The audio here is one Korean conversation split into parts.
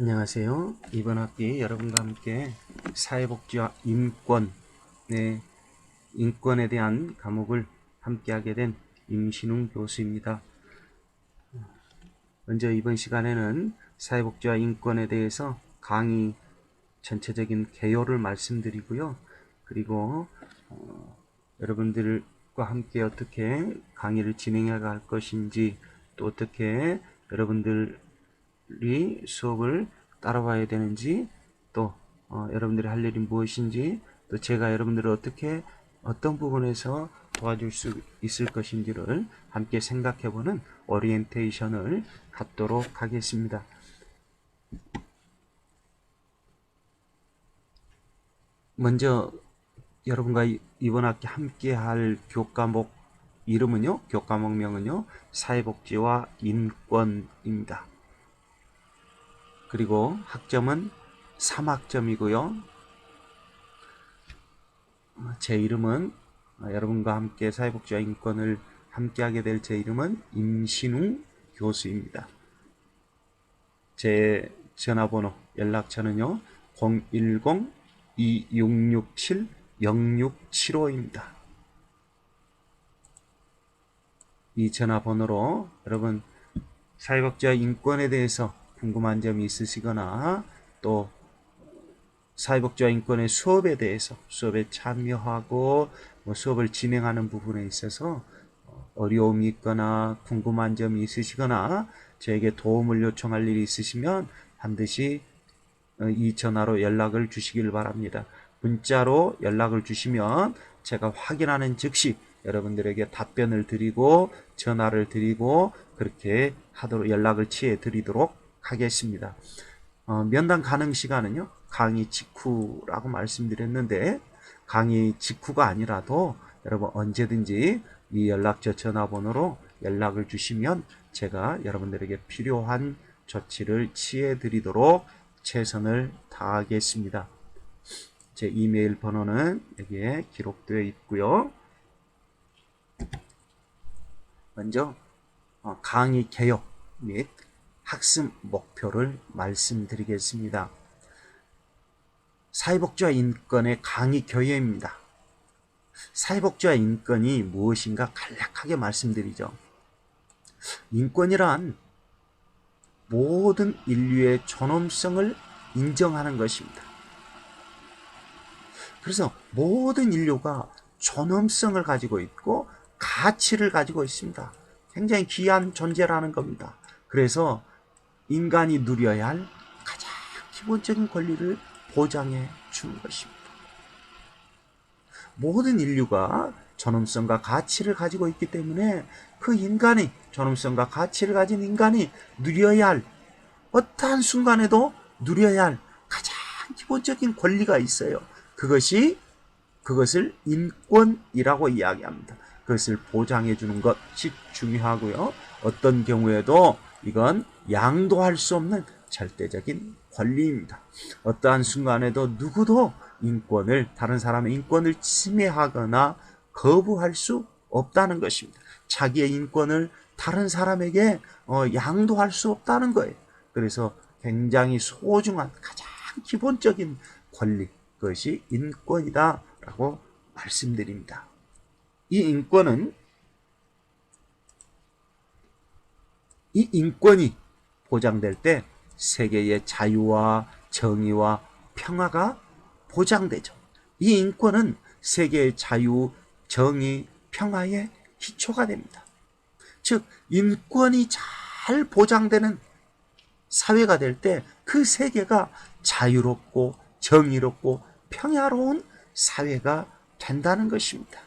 안녕하세요. 이번 학기 여러분과 함께 사회복지와 인권에 대한 과목을 함께 하게 된 임신웅 교수입니다. 먼저 이번 시간에는 사회복지와 인권에 대해서 강의 전체적인 개요를 말씀드리고요. 그리고 여러분들과 함께 어떻게 강의를 진행해 갈 것인지, 또 어떻게 여러분들이 수업을 따라와야 되는지, 또 여러분들이 할 일이 무엇인지, 또 제가 여러분들을 어떻게 어떤 부분에서 도와줄 수 있을 것인지를 함께 생각해보는 오리엔테이션을 갖도록 하겠습니다. 먼저 여러분과 이번 학기 함께 할 교과목 이름은요, 교과목명은요, 사회복지와 인권입니다. 그리고 학점은 3학점이고요. 제 이름은 여러분과 함께 사회복지와 인권을 함께하게 될 제 이름은 임신웅 교수입니다. 제 전화번호, 연락처는요, 010-2667-0675입니다. 이 전화번호로 여러분 사회복지와 인권에 대해서 궁금한 점이 있으시거나, 또 사회복지와 인권의 수업에 대해서 수업에 참여하고 수업을 진행하는 부분에 있어서 어려움이 있거나 궁금한 점이 있으시거나 저에게 도움을 요청할 일이 있으시면 반드시 이 전화로 연락을 주시길 바랍니다. 문자로 연락을 주시면 제가 확인하는 즉시 여러분들에게 답변을 드리고 전화를 드리고 그렇게 하도록 연락을 취해 드리도록 하겠습니다. 면담 가능 시간은요, 강의 직후라고 말씀드렸는데, 강의 직후가 아니라도 여러분 언제든지 이 연락처 전화번호로 연락을 주시면 제가 여러분들에게 필요한 조치를 취해 드리도록 최선을 다하겠습니다. 제 이메일 번호는 여기에 기록되어 있고요. 먼저 강의 개요 및 학습 목표를 말씀드리겠습니다. 사회복지와 인권의 강의 교재입니다. 사회복지와 인권이 무엇인가 간략하게 말씀드리죠. 인권이란 모든 인류의 존엄성을 인정하는 것입니다. 그래서 모든 인류가 존엄성을 가지고 있고 가치를 가지고 있습니다. 굉장히 귀한 존재라는 겁니다. 그래서 인간이 누려야 할 가장 기본적인 권리를 보장해 주는 것입니다. 모든 인류가 존엄성과 가치를 가지고 있기 때문에 그 인간이, 존엄성과 가치를 가진 인간이 누려야 할, 어떠한 순간에도 누려야 할 가장 기본적인 권리가 있어요. 그것을 인권이라고 이야기합니다. 그것을 보장해 주는 것이 중요하고요. 어떤 경우에도 이건 양도할 수 없는 절대적인 권리입니다. 어떠한 순간에도 누구도 다른 사람의 인권을 침해하거나 거부할 수 없다는 것입니다. 자기의 인권을 다른 사람에게 양도할 수 없다는 거예요. 그래서 굉장히 소중한 가장 기본적인 권리, 그것이 인권이다라고 말씀드립니다. 이 인권이 보장될 때 세계의 자유와 정의와 평화가 보장되죠. 이 인권은 세계의 자유, 정의, 평화의 기초가 됩니다. 즉, 인권이 잘 보장되는 사회가 될 때 그 세계가 자유롭고 정의롭고 평화로운 사회가 된다는 것입니다.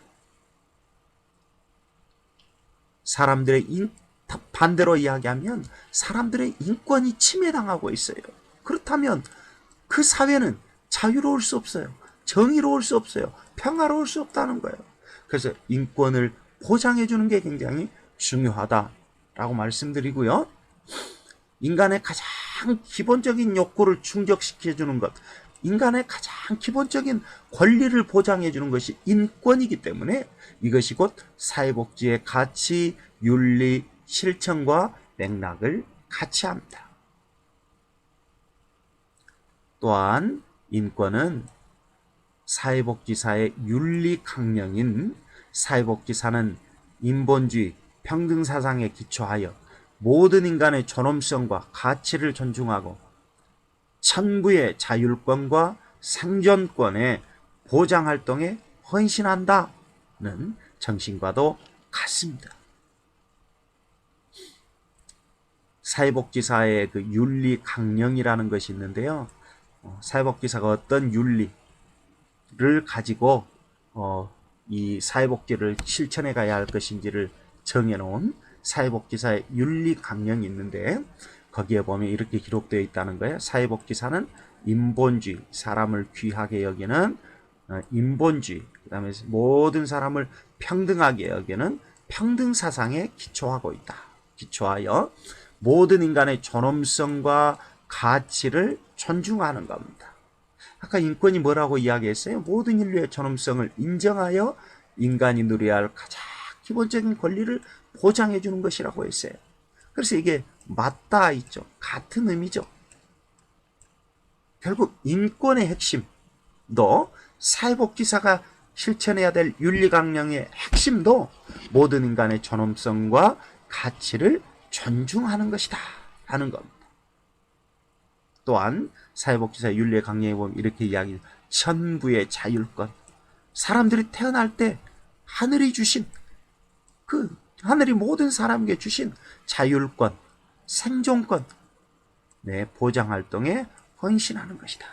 반대로 이야기하면 사람들의 인권이 침해당하고 있어요. 그렇다면 그 사회는 자유로울 수 없어요. 정의로울 수 없어요. 평화로울 수 없다는 거예요. 그래서 인권을 보장해 주는 게 굉장히 중요하다라고 말씀드리고요. 인간의 가장 기본적인 욕구를 충족시켜 주는 것, 인간의 가장 기본적인 권리를 보장해 주는 것이 인권이기 때문에 이것이 곧 사회복지의 가치, 윤리, 실천과 맥락을 같이 합니다. 또한 인권은 사회복지사의 윤리 강령인 사회복지사는 인본주의, 평등사상에 기초하여 모든 인간의 존엄성과 가치를 존중하고 천부의 자율권과 생존권의 보장활동에 헌신한다는 정신과도 같습니다. 사회복지사의 그 윤리 강령이라는 것이 있는데요. 사회복지사가 어떤 윤리를 가지고 이 사회복지를 실천해 가야 할 것인지를 정해놓은 사회복지사의 윤리 강령이 있는데 거기에 보면 이렇게 기록되어 있다는 거예요. 사회복지사는 인본주의, 사람을 귀하게 여기는 인본주의, 그 다음에 모든 사람을 평등하게 여기는 평등사상에 기초하고 있다. 기초하여 모든 인간의 존엄성과 가치를 존중하는 겁니다. 아까 인권이 뭐라고 이야기했어요? 모든 인류의 존엄성을 인정하여 인간이 누려야 할 가장 기본적인 권리를 보장해 주는 것이라고 했어요. 그래서 이게 맞다 있죠. 같은 의미죠. 결국 인권의 핵심도 사회복지사가 실천해야 될 윤리강령의 핵심도 모든 인간의 존엄성과 가치를 존중하는 것이다 하는 겁니다. 또한 사회복지사 윤리의 강령에 보면 이렇게 이야기해요. 천부의 자율권. 사람들이 태어날 때 하늘이 주신 하늘이 모든 사람에게 주신 자율권, 생존권, 보장활동에 헌신하는 것이다.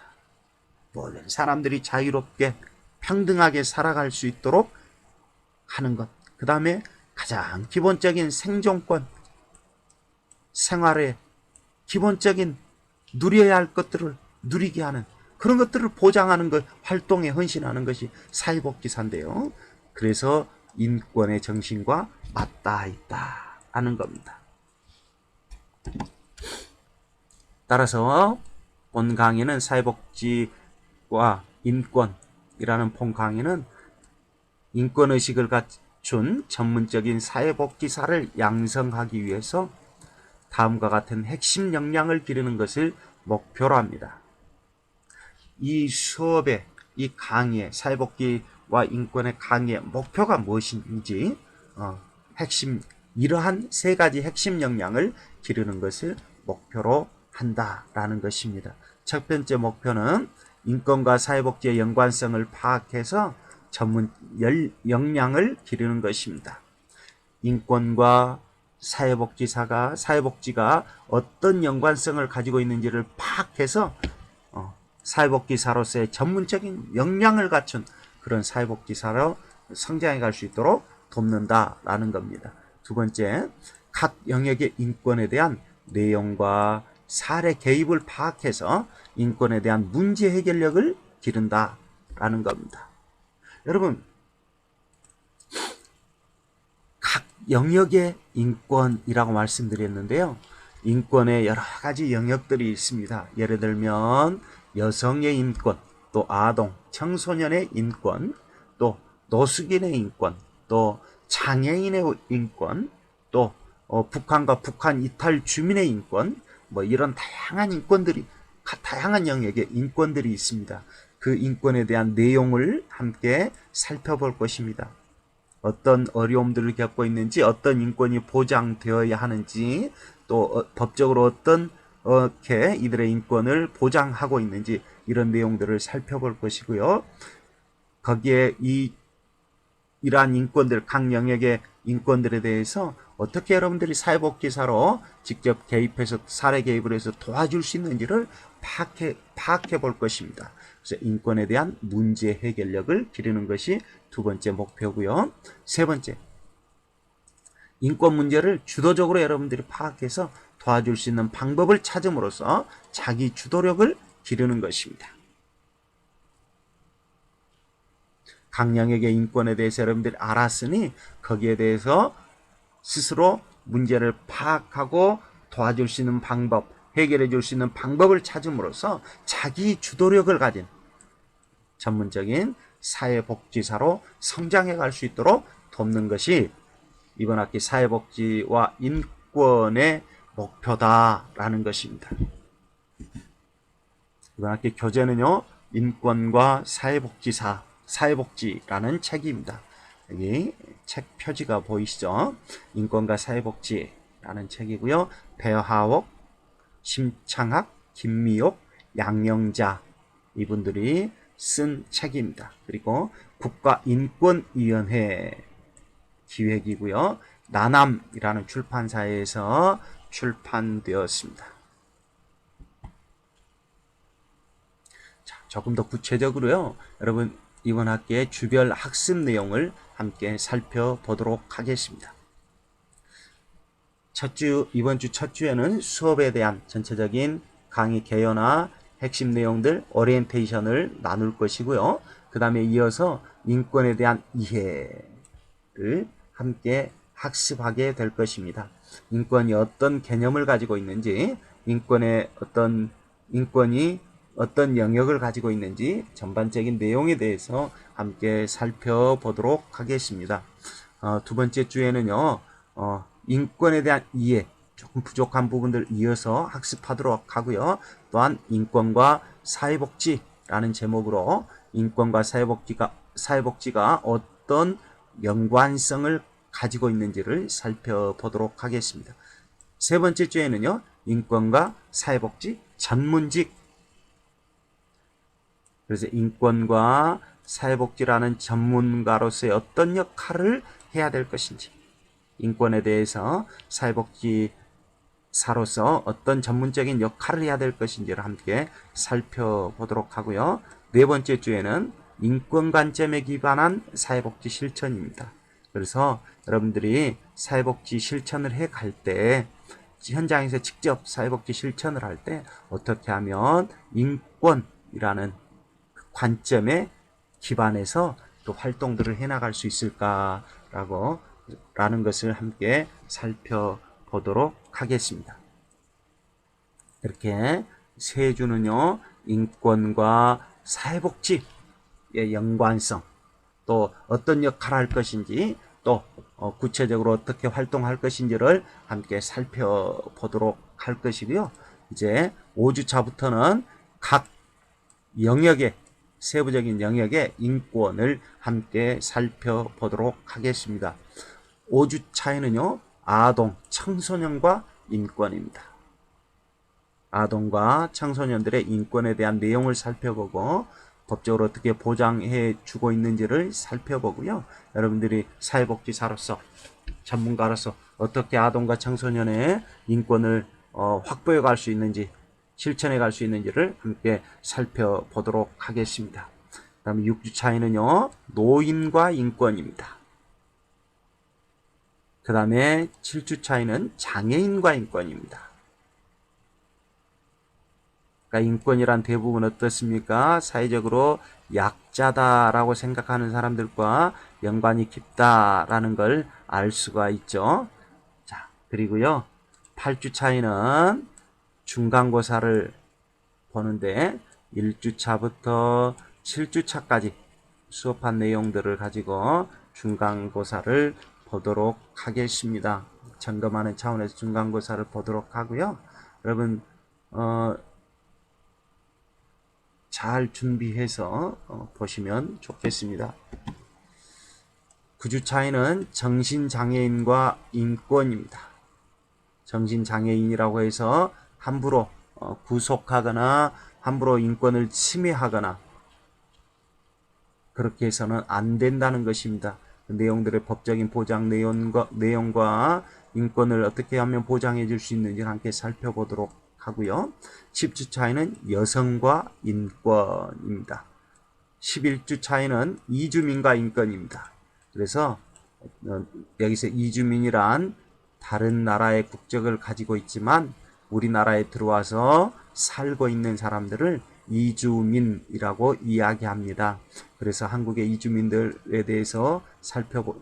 모든 사람들이 자유롭게 평등하게 살아갈 수 있도록 하는 것. 그 다음에 가장 기본적인 생존권, 생활의 기본적인 누려야 할 것들을 누리게 하는 그런 것들을 보장하는 것, 활동에 헌신하는 것이 사회복지사인데요. 그래서 인권의 정신과 맞닿아 있다 하는 겁니다. 따라서 본 강의는 사회복지와 인권이라는 본 강의는 인권의식을 갖춘 전문적인 사회복지사를 양성하기 위해서 다음과 같은 핵심 역량을 기르는 것을 목표로 합니다. 이 수업의 이 강의의 사회복지와 인권의 강의의 목표가 무엇인지 이러한 세 가지 핵심 역량을 기르는 것을 목표로 한다라는 것입니다. 첫 번째 목표는 인권과 사회복지의 연관성을 파악해서 전문 역량을 기르는 것입니다. 인권과 사회복지가 어떤 연관성을 가지고 있는지를 파악해서 사회복지사로서의 전문적인 역량을 갖춘 그런 사회복지사로 성장해 갈 수 있도록 돕는다라는 겁니다. 두 번째, 각 영역의 인권에 대한 내용과 사례 개입을 파악해서 인권에 대한 문제 해결력을 기른다라는 겁니다. 여러분, 각 영역의 인권이라고 말씀드렸는데요. 인권의 여러 가지 영역들이 있습니다. 예를 들면 여성의 인권, 또 아동, 청소년의 인권, 또 노숙인의 인권, 또 장애인의 인권, 또 북한과 북한 이탈 주민의 인권, 이런 다양한 영역의 인권들이 있습니다. 그 인권에 대한 내용을 함께 살펴볼 것입니다. 어떤 어려움들을 겪고 있는지, 어떤 인권이 보장되어야 하는지, 또 법적으로 어떻게 이들의 인권을 보장하고 있는지 이런 내용들을 살펴볼 것이고요. 거기에 이러한 인권들, 각 영역의 인권들에 대해서 어떻게 여러분들이 사회복지사로 직접 개입해서 사례 개입을 해서 도와줄 수 있는지를 파악해 볼 것입니다. 그래서 인권에 대한 문제 해결력을 기르는 것이 두 번째 목표고요. 세 번째, 인권 문제를 주도적으로 여러분들이 파악해서 도와줄 수 있는 방법을 찾음으로써 자기 주도력을 기르는 것입니다. 각 영역의 인권에 대해서 여러분들이 알았으니 거기에 대해서 스스로 문제를 파악하고 도와줄 수 있는 방법, 해결해 줄 수 있는 방법을 찾음으로써 자기 주도력을 가진 전문적인 사회복지사로 성장해 갈 수 있도록 돕는 것이 이번 학기 사회복지와 인권의 목표다라는 것입니다. 이번 학기 교재는요, 인권과 사회복지라는 책입니다. 여기 책 표지가 보이시죠? 인권과 사회복지라는 책이고요. 배하옥, 심창학, 김미옥, 양영자 이분들이 쓴 책입니다. 그리고 국가인권위원회 기획이고요. 나남이라는 출판사에서 출판되었습니다. 자, 조금 더 구체적으로요. 여러분 이번 학기의 주별 학습 내용을 함께 살펴보도록 하겠습니다. 이번 주 첫 주에는 수업에 대한 전체적인 강의 개요나 핵심 내용들, 오리엔테이션을 나눌 것이고요. 그 다음에 이어서 인권에 대한 이해를 함께 학습하게 될 것입니다. 인권이 어떤 개념을 가지고 있는지, 인권이 어떤 영역을 가지고 있는지 전반적인 내용에 대해서 함께 살펴보도록 하겠습니다. 두 번째 주에는요, 인권에 대한 이해, 조금 부족한 부분들 이어서 학습하도록 하고요. 또한 인권과 사회복지라는 제목으로 인권과 사회복지가 어떤 연관성을 가지고 있는지를 살펴보도록 하겠습니다. 세 번째 주에는요, 인권과 사회복지 전문직. 그래서 인권과 사회복지라는 전문가로서의 어떤 역할을 해야 될 것인지, 인권에 대해서 사회복지사로서 어떤 전문적인 역할을 해야 될 것인지를 함께 살펴보도록 하고요. 네 번째 주에는 인권 관점에 기반한 사회복지 실천입니다. 그래서 여러분들이 사회복지 실천을 해 갈 때, 현장에서 직접 사회복지 실천을 할 때 어떻게 하면 인권이라는 관점에 기반해서 또 활동들을 해나갈 수 있을까라는 것을 함께 살펴보도록 하겠습니다. 이렇게 세 주는요, 인권과 사회복지의 연관성, 또 어떤 역할을 할 것인지, 또 구체적으로 어떻게 활동할 것인지를 함께 살펴보도록 할 것이고요. 이제 5주차부터는 각 영역의 세부적인 영역의 인권을 함께 살펴보도록 하겠습니다. 5주차에는요, 아동, 청소년과 인권입니다. 아동과 청소년들의 인권에 대한 내용을 살펴보고 법적으로 어떻게 보장해 주고 있는지를 살펴보고요. 여러분들이 사회복지사로서, 전문가로서 어떻게 아동과 청소년의 인권을 확보해 갈 수 있는지, 실천해 갈 수 있는지를 함께 살펴보도록 하겠습니다. 그 다음에 6주차에는요, 노인과 인권입니다. 그 다음에 7주차에는 장애인과 인권입니다. 그러니까 인권이란 대부분 어떻습니까? 사회적으로 약자다라고 생각하는 사람들과 연관이 깊다라는 걸 알 수가 있죠. 자, 그리고요, 8주차에는 중간고사를 보는데 1주차부터 7주차까지 수업한 내용들을 가지고 중간고사를 보도록 하겠습니다. 점검하는 차원에서 중간고사를 보도록 하고요. 여러분 잘 준비해서 보시면 좋겠습니다. 9주차에는 정신장애인과 인권입니다. 정신장애인이라고 해서 함부로 구속하거나 함부로 인권을 침해하거나 그렇게 해서는 안 된다는 것입니다. 그 내용들의 법적인 보장 내용과 인권을 어떻게 하면 보장해 줄 수 있는지 함께 살펴보도록 하고요. 10주차에는 여성과 인권입니다. 11주차에는 이주민과 인권입니다. 그래서 여기서 이주민이란 다른 나라의 국적을 가지고 있지만 우리나라에 들어와서 살고 있는 사람들을 이주민이라고 이야기합니다. 그래서 한국의 이주민들에 대해서 살펴볼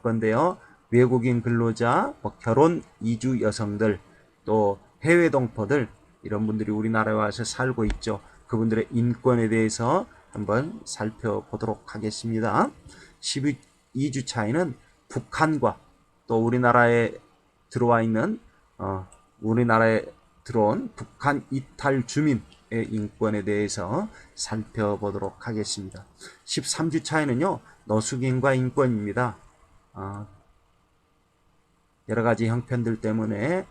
건데요. 외국인 근로자, 결혼 이주 여성들, 또 해외 동포들, 이런 분들이 우리나라에 와서 살고 있죠. 그분들의 인권에 대해서 한번 살펴보도록 하겠습니다. 12주차에는 북한과 또 우리나라에 들어와 있는 우리나라에 들어온 북한 이탈 주민, 인권에 대해서 살펴보도록 하겠습니다. 13주차에는요, 노숙인과 인권입니다. 여러 가지 형편들 때문에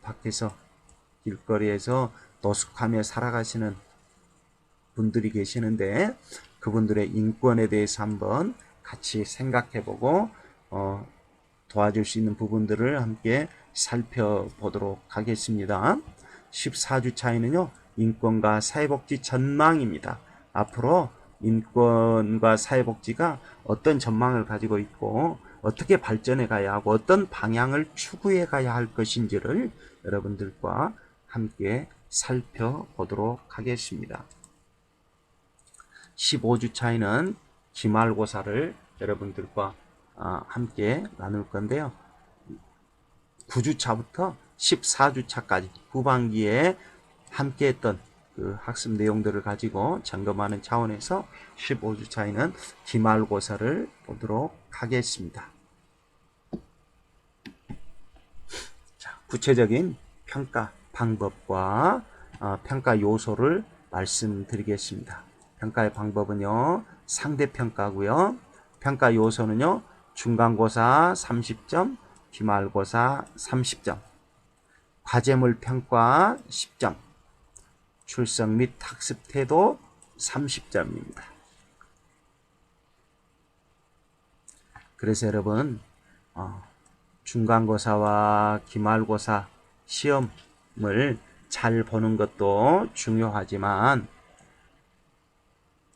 밖에서 길거리에서 노숙하며 살아가시는 분들이 계시는데 그분들의 인권에 대해서 한번 같이 생각해보고 도와줄 수 있는 부분들을 함께 살펴보도록 하겠습니다. 14주차에는요, 인권과 사회복지 전망입니다. 앞으로 인권과 사회복지가 어떤 전망을 가지고 있고 어떻게 발전해 가야 하고 어떤 방향을 추구해 가야 할 것인지를 여러분들과 함께 살펴보도록 하겠습니다. 15주차에는 기말고사를 여러분들과 함께 나눌 건데요. 9주차부터 14주차까지 후반기에 함께 했던 그 학습 내용들을 가지고 점검하는 차원에서 15주차에는 기말고사를 보도록 하겠습니다. 자, 구체적인 평가 방법과 평가 요소를 말씀드리겠습니다. 평가의 방법은요, 상대평가고요. 평가 요소는요, 중간고사 30점, 기말고사 30점, 과제물 평가 10점, 출석 및 학습 태도 30점입니다. 그래서 여러분, 중간고사와 기말고사 시험을 잘 보는 것도 중요하지만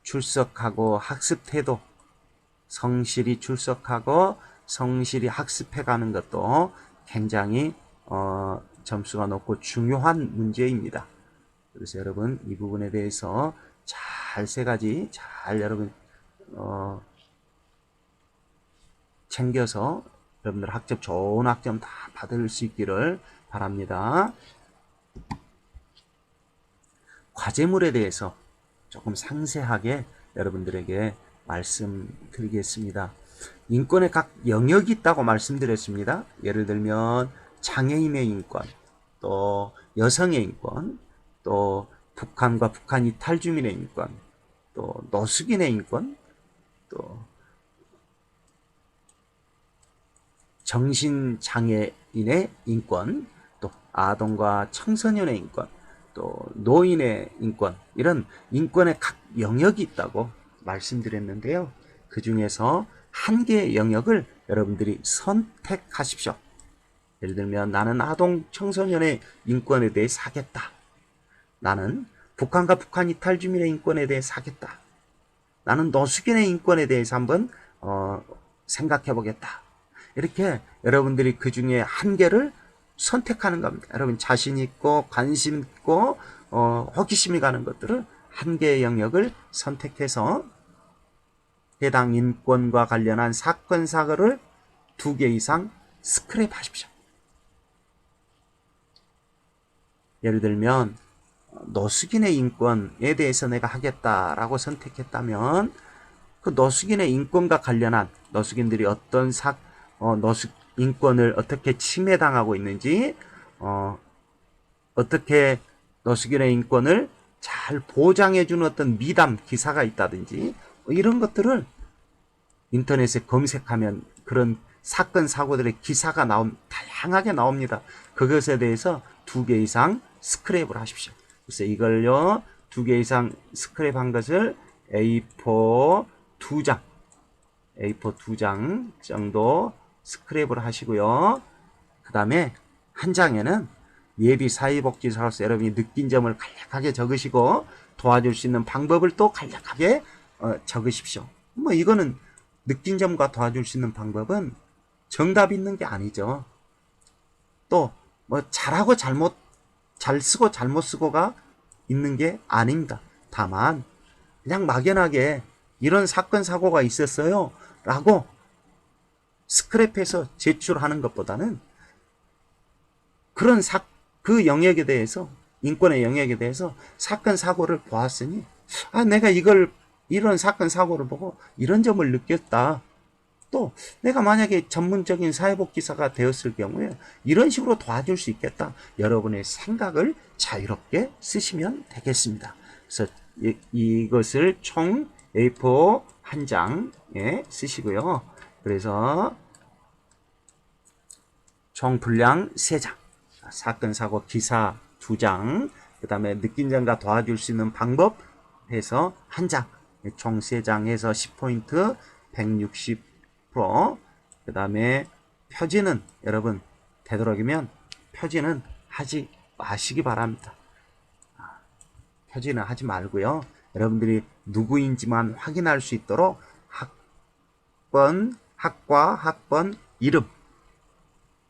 출석하고 학습 태도, 성실히 출석하고 성실히 학습해 가는 것도 굉장히 점수가 높고 중요한 문제입니다. 그래서 여러분 이 부분에 대해서 잘 세 가지 잘 여러분 챙겨서 여러분들 학점 좋은 학점 다 받을 수 있기를 바랍니다. 과제물에 대해서 조금 상세하게 여러분들에게 말씀드리겠습니다. 인권의 각 영역이 있다고 말씀드렸습니다. 예를 들면 장애인의 인권, 또 여성의 인권, 또 북한과 북한 이탈 주민의 인권, 또 노숙인의 인권, 또 정신장애인의 인권, 또 아동과 청소년의 인권, 또 노인의 인권, 이런 인권의 각 영역이 있다고 말씀드렸는데요. 그 중에서 한 개의 영역을 여러분들이 선택하십시오. 예를 들면 나는 아동 청소년의 인권에 대해서 하겠다. 나는 북한과 북한 이탈 주민의 인권에 대해서 하겠다. 나는 노숙인의 인권에 대해서 한번 생각해 보겠다. 이렇게 여러분들이 그 중에 한 개를 선택하는 겁니다. 여러분 자신 있고 관심 있고 호기심이 가는 것들을 한 개의 영역을 선택해서 해당 인권과 관련한 사건 사고를 2개 이상 스크랩 하십시오. 예를 들면 노숙인의 인권에 대해서 내가 하겠다라고 선택했다면 그 노숙인의 인권과 관련한 노숙인들이 어떤 노숙 인권을 어떻게 침해당하고 있는지 어떻게 노숙인의 인권을 잘 보장해주는 어떤 미담 기사가 있다든지 이런 것들을 인터넷에 검색하면 그런 사건 사고들의 기사가 다양하게 나옵니다. 그것에 대해서 2개 이상 스크랩을 하십시오. 그래서 이걸요 2개 이상 스크랩한 것을 A4 2장 정도 스크랩을 하시고요. 그 다음에 한 장에는 예비 사회복지사로서 여러분이 느낀 점을 간략하게 적으시고 도와줄 수 있는 방법을 또 간략하게 적으십시오. 뭐 이거는 느낀 점과 도와줄 수 있는 방법은 정답이 있는 게 아니죠. 또 뭐 잘하고 잘 쓰고 잘못 쓰고가 있는 게 아닙니다. 다만 그냥 막연하게 이런 사건 사고가 있었어요 라고 스크랩해서 제출하는 것보다는 그 영역에 대해서 인권의 영역에 대해서 사건 사고를 보았으니 내가 이런 사건 사고를 보고 이런 점을 느꼈다. 또 내가 만약에 전문적인 사회복지사가 되었을 경우에 이런 식으로 도와줄 수 있겠다. 여러분의 생각을 자유롭게 쓰시면 되겠습니다. 그래서 이것을 총 A4 한 장에 쓰시고요. 그래서 총 분량 3장, 사건, 사고, 기사 2장, 그 다음에 느낀 점과 도와줄 수 있는 방법 해서 한 장, 총 3장 해서 10포인트, 160%, 그 다음에 표지는 여러분 되도록이면 표지는 하지 마시기 바랍니다. 표지는 하지 말고요. 여러분들이 누구인지만 확인할 수 있도록 학번, 학과, 학번, 이름,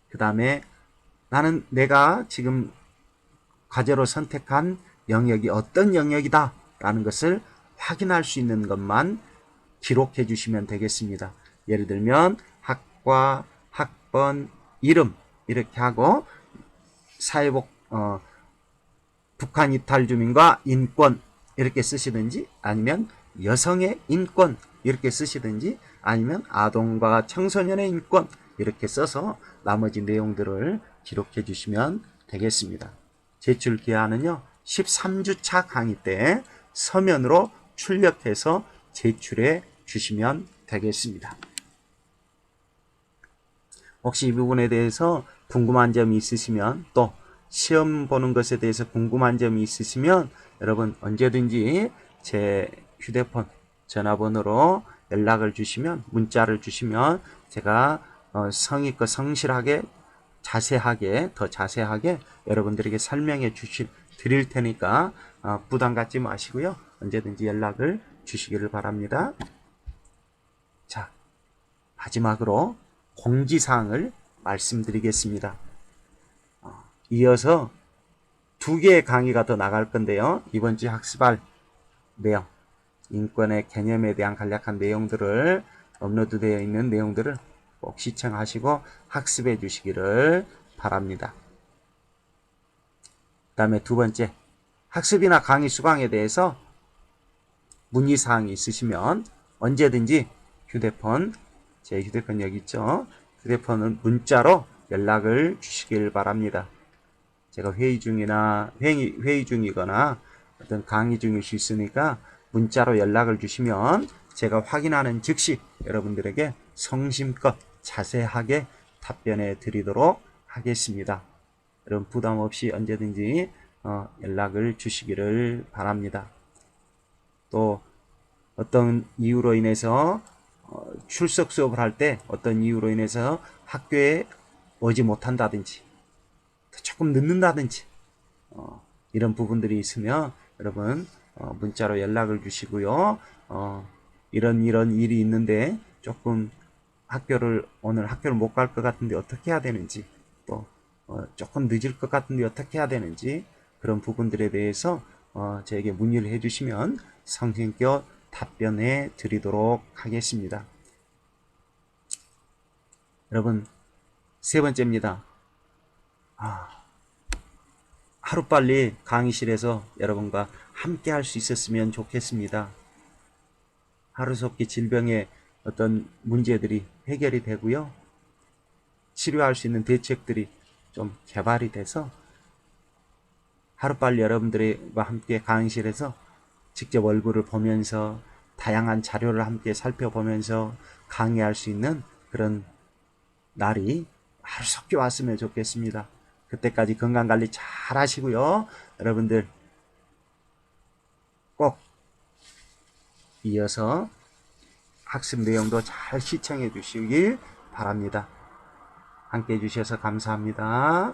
그 다음에 나는 내가 지금 과제로 선택한 영역이 어떤 영역이다 라는 것을 확인할 수 있는 것만 기록해 주시면 되겠습니다. 예를 들면 학과, 학번, 이름 이렇게 하고 사회복 북한 이탈 주민과 인권 이렇게 쓰시든지 아니면 여성의 인권 이렇게 쓰시든지 아니면 아동과 청소년의 인권 이렇게 써서 나머지 내용들을 기록해 주시면 되겠습니다. 제출 기한은요 13주차 강의 때 서면으로 출력해서 제출해 주시면 되겠습니다. 혹시 이 부분에 대해서 궁금한 점이 있으시면 또 시험 보는 것에 대해서 궁금한 점이 있으시면 여러분 언제든지 제 휴대폰 전화번호로 연락을 주시면 문자를 주시면 제가 성의껏 성실하게 자세하게 더 자세하게 여러분들에게 설명해 드릴 테니까 부담 갖지 마시고요. 언제든지 연락을 주시기를 바랍니다. 자, 마지막으로 공지사항을 말씀드리겠습니다. 이어서 2개의 강의가 더 나갈 건데요. 이번 주 학습할 내용, 인권의 개념에 대한 간략한 내용들을 업로드되어 있는 내용들을 꼭 시청하시고 학습해 주시기를 바랍니다. 그 다음에 2번째, 학습이나 강의 수강에 대해서 문의사항이 있으시면 언제든지 휴대폰, 제 휴대폰 여기 있죠. 휴대폰은 문자로 연락을 주시길 바랍니다. 제가 회의 중이거나 어떤 강의 중일 수 있으니까 문자로 연락을 주시면 제가 확인하는 즉시 여러분들에게 성심껏 자세하게 답변해 드리도록 하겠습니다. 여러분 부담 없이 언제든지 연락을 주시기를 바랍니다. 또 어떤 이유로 인해서 출석 수업을 할 때 어떤 이유로 인해서 학교에 오지 못한다든지 조금 늦는다든지 이런 부분들이 있으면 여러분 문자로 연락을 주시고요. 이런 일이 있는데 조금 오늘 학교를 못 갈 것 같은데 어떻게 해야 되는지 또 조금 늦을 것 같은데 어떻게 해야 되는지 그런 부분들에 대해서 저에게 문의를 해주시면 성심껏 답변해 드리도록 하겠습니다. 여러분 3번째입니다. 하루빨리 강의실에서 여러분과 함께 할 수 있었으면 좋겠습니다. 하루속히 질병의 어떤 문제들이 해결이 되고요. 치료할 수 있는 대책들이 좀 개발이 돼서 하루빨리 여러분들과 함께 강의실에서 직접 얼굴을 보면서 다양한 자료를 함께 살펴보면서 강의할 수 있는 그런 날이 하루속히 왔으면 좋겠습니다. 그때까지 건강관리 잘 하시고요. 여러분들 꼭 이어서 학습 내용도 잘 시청해 주시길 바랍니다. 함께 해주셔서 감사합니다.